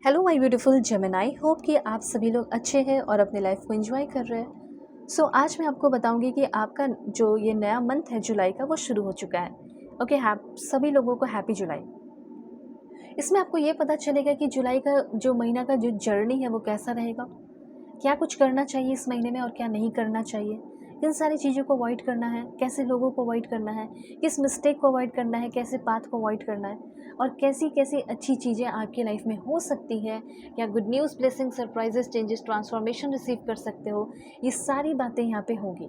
Hello my beautiful Gemini, hope कि आप सभी लोग अच्छे हैं और अपने लाइफ को एंजॉय कर रहे हैं। आज मैं आपको बताऊंगी कि आपका जो ये नया मंथ है जुलाई का, वो शुरू हो चुका है। ओके, सभी लोगों को हैप्पी जुलाई। इसमें आपको ये पता चलेगा कि जुलाई का जो महीना का जो जर्नी है वो कैसा रहेगा, क्या कुछ करना चाहिए इस महीने में और क्या नहीं करना चाहिए, किन सारी चीज़ों को अवॉइड करना है, कैसे लोगों को अवॉइड करना है, किस मिस्टेक को अवॉइड करना है, कैसे पाथ को अवॉइड करना है, और कैसी कैसी अच्छी चीज़ें आपकी लाइफ में हो सकती है, या good news, blessing, surprises, changes, transformation receive कर सकते हो। ये सारी बातें यहाँ पे होंगी।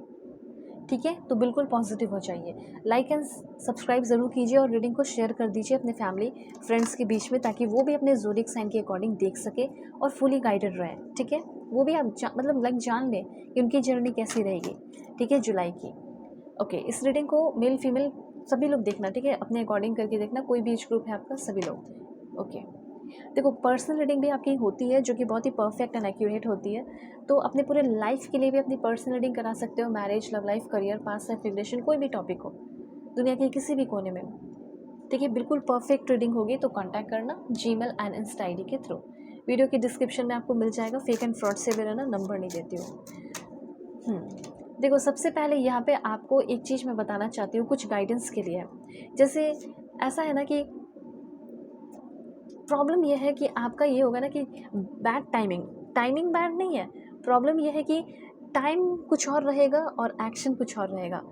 ठीक है, तो बिल्कुल पॉजिटिव हो जाइए। लाइक एंड सब्सक्राइब ज़रूर कीजिए और रीडिंग को शेयर कर दीजिए अपने फैमिली फ्रेंड्स के बीच में, ताकि वो भी अपने ज़ोडिएक साइन के अकॉर्डिंग देख सके और फुली गाइडेड रहे। ठीक है, वो भी आप मतलब जान लें कि उनकी जर्नी कैसी रहेगी। ठीक है, जुलाई की। ओके, इस रीडिंग को मेल फीमेल सभी लोग देखना। ठीक है, अपने अकॉर्डिंग करके देखना, कोई भी एज ग्रुप है आपका, सभी लोग। ओके, देखो, पर्सनल रीडिंग भी आपकी होती है जो कि बहुत ही परफेक्ट एंड एक्यूरेट होती है। तो अपने पूरे लाइफ के लिए भी अपनी पर्सनल रीडिंग करा सकते हो। Marriage, love life, career, past life, relation, कोई भी टॉपिक हो दुनिया के किसी भी कोने में। ठीक है, बिल्कुल परफेक्ट रीडिंग होगी तो कांटेक्ट करना जीमेल एंड इंस्टा आईडी के थ्रू। वीडियो के डिस्क्रिप्शन में आपको मिल जाएगा। फेक एंड फ्रॉड से मेरा ना नंबर नहीं देती हूँ। देखो, सबसे पहले यहाँ पे आपको एक चीज़ मैं बताना चाहती हूँ कुछ गाइडेंस के लिए। जैसे ऐसा है ना कि प्रॉब्लम ये है कि आपका ये होगा ना कि बैड टाइमिंग बैड नहीं है। प्रॉब्लम ये है कि टाइम कुछ और रहेगा और एक्शन कुछ और रहेगा।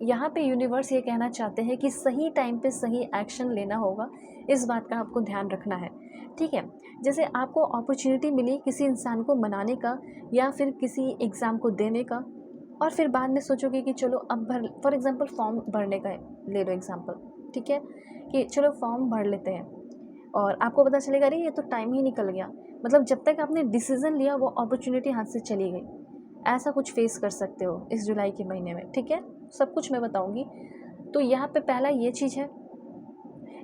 यहाँ पे यूनिवर्स ये कहना चाहते हैं कि सही टाइम पे सही एक्शन लेना होगा। इस बात का आपको ध्यान रखना है। ठीक है, जैसे आपको अपॉर्चुनिटी मिली किसी इंसान को मनाने का या फिर किसी एग्ज़ाम को देने का, और फिर बाद में सोचोगे कि चलो अब भर, फॉर एग्ज़ाम्पल फॉर्म भरने का है, ले लो एग्ज़ाम्पल। ठीक है, कि चलो फॉर्म भर लेते हैं, और आपको पता चलेगा अरे ये तो टाइम ही निकल गया। मतलब जब तक आपने डिसीज़न लिया वो अपॉर्चुनिटी हाथ से चली गई। ऐसा कुछ फेस कर सकते हो इस जुलाई के महीने में। ठीक है, सब कुछ मैं बताऊंगी। तो यहाँ पे पहला ये चीज़ है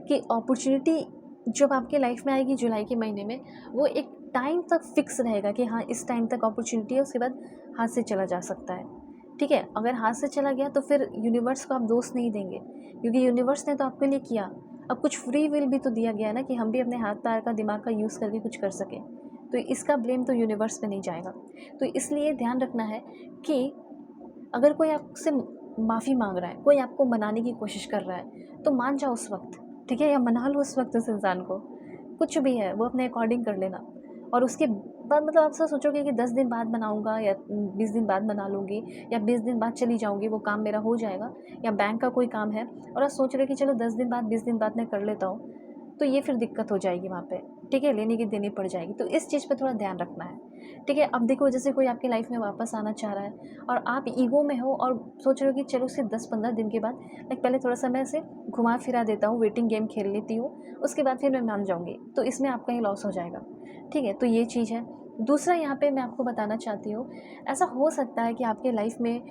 कि अपॉर्चुनिटी जब आपके लाइफ में आएगी जुलाई के महीने में, वो एक टाइम तक फिक्स रहेगा कि हाँ इस टाइम तक अपॉर्चुनिटी है, उसके बाद हाथ से चला जा सकता है। ठीक है, अगर हाथ से चला गया तो फिर यूनिवर्स को आप दोष नहीं देंगे, क्योंकि यूनिवर्स ने तो आपके लिए किया। अब कुछ फ्री विल भी तो दिया गया है ना, कि हम भी अपने हाथ पैर का, दिमाग का यूज़ करके कुछ कर सकें। तो इसका ब्लेम तो यूनिवर्स पे नहीं जाएगा। तो इसलिए ध्यान रखना है कि अगर कोई आपसे माफ़ी मांग रहा है, कोई आपको मनाने की कोशिश कर रहा है, तो मान जाओ उस वक्त। ठीक है, या मना लो उस वक्त उस इंसान को। कुछ भी है वो अपने अकॉर्डिंग कर लेना। और उसके बाद मतलब आप सब सोचोगे कि 10 दिन बाद मनाऊंगा या 20 दिन बाद मना लूँगी या 20 दिन बाद चली जाऊँगी, वो काम मेरा हो जाएगा, या बैंक का कोई काम है और आप सोच रहे हो कि चलो 10 दिन बाद 20 दिन बाद मैं कर लेता हूँ, तो ये फिर दिक्कत हो जाएगी वहाँ पे। ठीक है, लेने की देनी पड़ जाएगी। तो इस चीज़ पे थोड़ा ध्यान रखना है। ठीक है, अब देखो, जैसे कोई आपकी लाइफ में वापस आना चाह रहा है और आप ईगो में हो और सोच रहे हो कि चलो उसके 10-15 दिन के बाद लाइक पहले थोड़ा सा मैं इसे घुमा फिरा देता हूँ, वेटिंग गेम खेल लेती हूँ, उसके बाद फिर मैं मान जाऊँगी, तो इसमें आपका ही लॉस हो जाएगा। ठीक है, तो ये चीज़ है। दूसरा यहाँ पे मैं आपको बताना चाहती हूँ, ऐसा हो सकता है कि आपके लाइफ में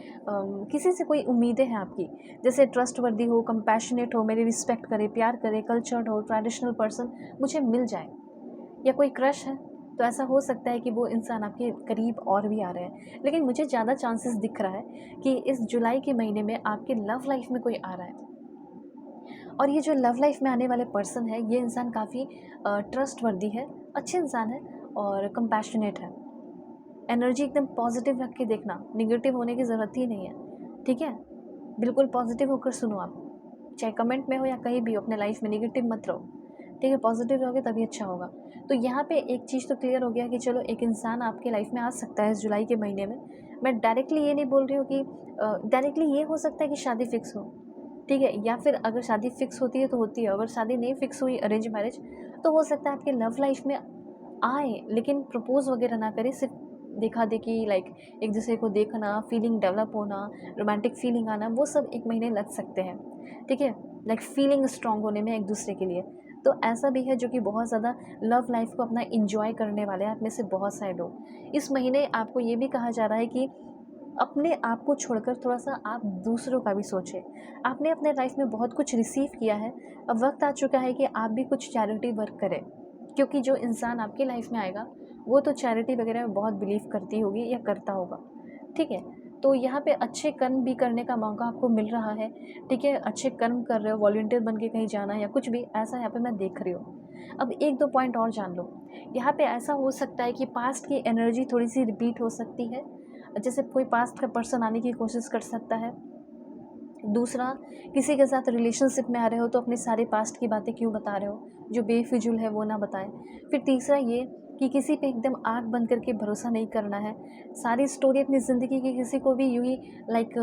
किसी से कोई उम्मीदें हैं आपकी, जैसे ट्रस्टवर्दी हो, कंपैशनेट हो, मेरी रिस्पेक्ट करे, प्यार करे, कल्चर्ड हो, ट्रेडिशनल पर्सन मुझे मिल जाए, या कोई क्रश है। तो ऐसा हो सकता है कि वो इंसान आपके करीब और भी आ रहे हैं, लेकिन मुझे ज़्यादा चांसेस दिख रहा है कि इस जुलाई के महीने में आपके लव लाइफ में कोई आ रहा है। और ये जो लव लाइफ में आने वाले पर्सन है, ये इंसान काफ़ी ट्रस्टवर्दी है, अच्छे इंसान है और कंपैशनेट है। एनर्जी एकदम पॉजिटिव रख के देखना, निगेटिव होने की ज़रूरत ही नहीं है। ठीक है, बिल्कुल पॉजिटिव होकर सुनो आप, चाहे कमेंट में हो या कहीं भी हो, अपने लाइफ में निगेटिव मत रहो। ठीक है, पॉजिटिव रहोगे तभी अच्छा होगा। तो यहाँ पे एक चीज़ तो क्लियर हो गया कि चलो एक इंसान आपके लाइफ में आ सकता है इस जुलाई के महीने में। मैं डायरेक्टली ये नहीं बोल रही हूँ कि डायरेक्टली ये हो सकता है कि शादी फिक्स हो। ठीक है, या फिर अगर शादी फिक्स होती है तो होती है, अगर शादी नहीं फिक्स हुई, अरेंज मैरिज, तो हो सकता है आपके लव लाइफ में आए लेकिन प्रपोज वगैरह ना करे, सिर्फ देखा देखी, लाइक एक दूसरे को देखना, फीलिंग डेवलप होना, रोमांटिक फीलिंग आना, वो सब 1 महीने लग सकते हैं। ठीक है, लाइक फीलिंग स्ट्रांग होने में एक दूसरे के लिए। तो ऐसा भी है जो कि बहुत ज़्यादा लव लाइफ को अपना इंजॉय करने वाले हैं आप में से बहुत सारे लोग। इस महीने आपको ये भी कहा जा रहा है कि अपने आप को छोड़कर थोड़ा सा आप दूसरों का भी सोचें। आपने अपने लाइफ में बहुत कुछ रिसीव किया है, अब वक्त आ चुका है कि आप भी कुछ चैरिटी वर्क करें, क्योंकि जो इंसान आपकी लाइफ में आएगा वो तो चैरिटी वगैरह में बहुत बिलीव करती होगी या करता होगा। ठीक है, तो यहाँ पे अच्छे कर्म भी करने का मौका आपको मिल रहा है। ठीक है, अच्छे कर्म कर रहे हो, वॉलंटियर बन के कहीं जाना या कुछ भी ऐसा यहाँ पे मैं देख रही हूँ। अब एक दो पॉइंट और जान लो। यहाँ पे ऐसा हो सकता है कि पास्ट की एनर्जी थोड़ी सी रिपीट हो सकती है, जैसे कोई पास्ट का पर्सन आने की कोशिश कर सकता है। दूसरा, किसी के साथ रिलेशनशिप में आ रहे हो तो अपनी सारी पास्ट की बातें क्यों बता रहे हो, जो बेफिजूल है वो ना बताएं। फिर तीसरा ये कि किसी पे एकदम आँख बंद करके भरोसा नहीं करना है। सारी स्टोरी अपनी ज़िंदगी की किसी को भी यूँ ही लाइक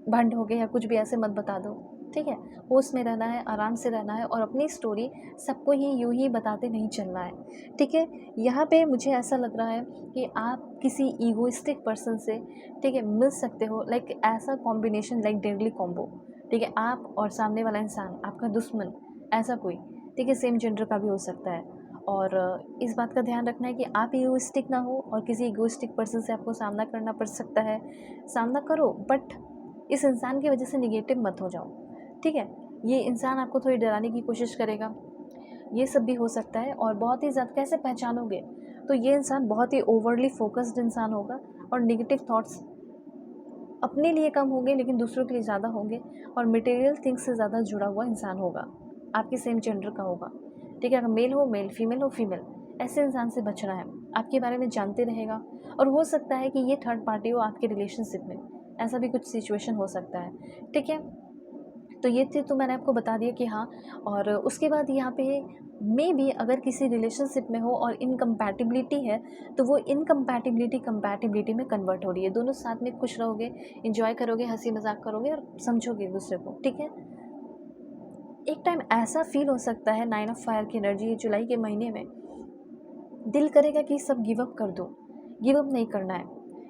भंड हो गए या कुछ भी ऐसे मत बता दो, ठीक है। होश में रहना है, आराम से रहना है और अपनी स्टोरी सबको ही यूँ ही बताते नहीं चलना है, ठीक है। यहाँ पे मुझे ऐसा लग रहा है कि आप किसी ईगोइस्टिक पर्सन से, ठीक है, मिल सकते हो। लाइक ऐसा कॉम्बिनेशन, लाइक डेडली कॉम्बो, ठीक है। आप और सामने वाला इंसान, आपका दुश्मन, ऐसा कोई, ठीक है, सेम जेंडर का भी हो सकता है। और इस बात का ध्यान रखना है कि आप ईगोइस्टिक ना हो और किसी ईगोइस्टिक पर्सन से आपको सामना करना पड़ सकता है। सामना करो, बट इस इंसान की वजह से निगेटिव मत हो जाओ, ठीक है। ये इंसान आपको थोड़ी डराने की कोशिश करेगा, ये सब भी हो सकता है। और बहुत ही ज़्यादा कैसे पहचानोगे, तो ये इंसान बहुत ही ओवरली फोकस्ड इंसान होगा और नेगेटिव थॉट्स अपने लिए कम होंगे लेकिन दूसरों के लिए ज़्यादा होंगे, और मटेरियल थिंग्स से ज़्यादा जुड़ा हुआ इंसान होगा, आपके सेम जेंडर का होगा, ठीक है। अगर मेल हो मेल, फीमेल हो फीमेल, ऐसे इंसान से बचना है। आपके बारे में जानते रहेगा और हो सकता है कि ये थर्ड पार्टी हो आपके रिलेशनशिप में, ऐसा भी कुछ सिचुएशन हो सकता है, ठीक है। तो ये थे तो मैंने आपको बता दिया कि हाँ। और उसके बाद यहाँ पे मे भी अगर किसी रिलेशनशिप में हो और इनकम्पैटिबिलिटी है तो वो इनकम्पैटिबिलिटी कंपैटिबिलिटी में कन्वर्ट हो रही है। दोनों साथ में खुश रहोगे, इंजॉय करोगे, हंसी मजाक करोगे और समझोगे एक दूसरे को, ठीक है। एक टाइम ऐसा फील हो सकता है 9 ऑफ फायर की एनर्जी जुलाई के महीने में, दिल करेगा कि सब गिव अप कर दो। गिव अप नहीं करना है,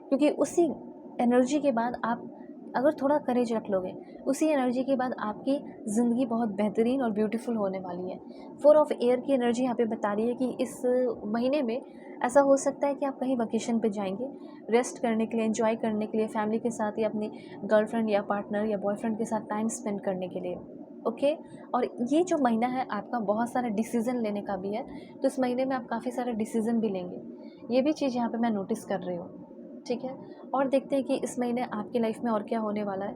क्योंकि उसी एनर्जी के बाद आप अगर थोड़ा करेज रख लोगे, उसी एनर्जी के बाद आपकी ज़िंदगी बहुत बेहतरीन और ब्यूटीफुल होने वाली है। 4 ऑफ एयर की एनर्जी यहाँ पे बता रही है कि इस महीने में ऐसा हो सकता है कि आप कहीं वकेशन पे जाएंगे, रेस्ट करने के लिए, एंजॉय करने के लिए, फैमिली के साथ या अपनी गर्लफ्रेंड या पार्टनर या बॉयफ्रेंड के साथ टाइम स्पेंड करने के लिए, ओके। और ये जो महीना है आपका बहुत सारा डिसीज़न लेने का भी है, तो इस महीने में आप काफ़ी सारे डिसीज़न भी लेंगे। ये भी चीज़ यहाँ पे मैं नोटिस कर रही हूँ, ठीक है। और देखते हैं कि इस महीने आपकी लाइफ में और क्या होने वाला है।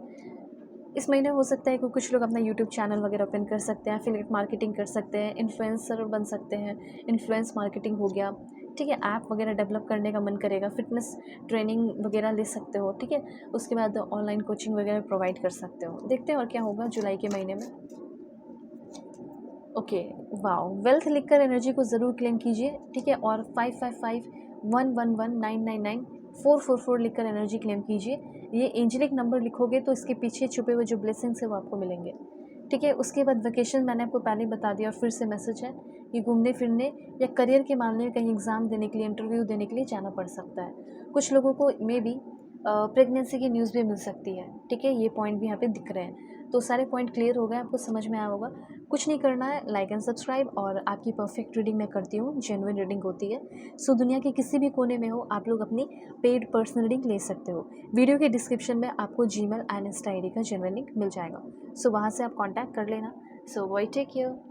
इस महीने हो सकता है कि कुछ लोग अपना यूट्यूब चैनल वगैरह ओपन कर सकते हैं, एफिलिएट मार्केटिंग कर सकते हैं, इन्फ्लुएंसर बन सकते हैं, इन्फ्लुएंस मार्केटिंग हो गया, ठीक है। ऐप वगैरह डेवलप करने का मन करेगा, फिटनेस ट्रेनिंग वगैरह ले सकते हो, ठीक है। उसके बाद ऑनलाइन कोचिंग वगैरह प्रोवाइड कर सकते हो। देखते हैं और क्या होगा जुलाई के महीने में। ओके, वाओ, वेल्थ लिखकर एनर्जी को ज़रूर क्लेम कीजिए, ठीक है। और 555111999444 लिखकर एनर्जी क्लेम कीजिए। ये एंजेलिक नंबर लिखोगे तो इसके पीछे छुपे हुए जो ब्लेसिंग्स है वो आपको मिलेंगे, ठीक है। उसके बाद वेकेशन मैंने आपको पहले ही बता दिया और फिर से मैसेज है कि घूमने फिरने या करियर के मामले में कहीं एग्ज़ाम देने के लिए, इंटरव्यू देने के लिए जाना पड़ सकता है। कुछ लोगों को मे बी प्रेगनेंसी की न्यूज़ भी मिल सकती है, ठीक है। ये पॉइंट भी यहाँ पे दिख रहे हैं। तो सारे पॉइंट क्लियर हो गए, आपको समझ में आया होगा। कुछ नहीं करना है, लाइक एंड सब्सक्राइब। और आपकी परफेक्ट रीडिंग मैं करती हूँ, जेन्युइन रीडिंग होती है। सो दुनिया के किसी भी कोने में हो, आप लोग अपनी पेड पर्सनल रीडिंग ले सकते हो। वीडियो के डिस्क्रिप्शन में आपको जीमेल एंड इंस्टा आईडी का जेन्युइन लिंक मिल जाएगा, सो वहाँ से आप कॉन्टैक्ट कर लेना। सो बाय, टेक केयर।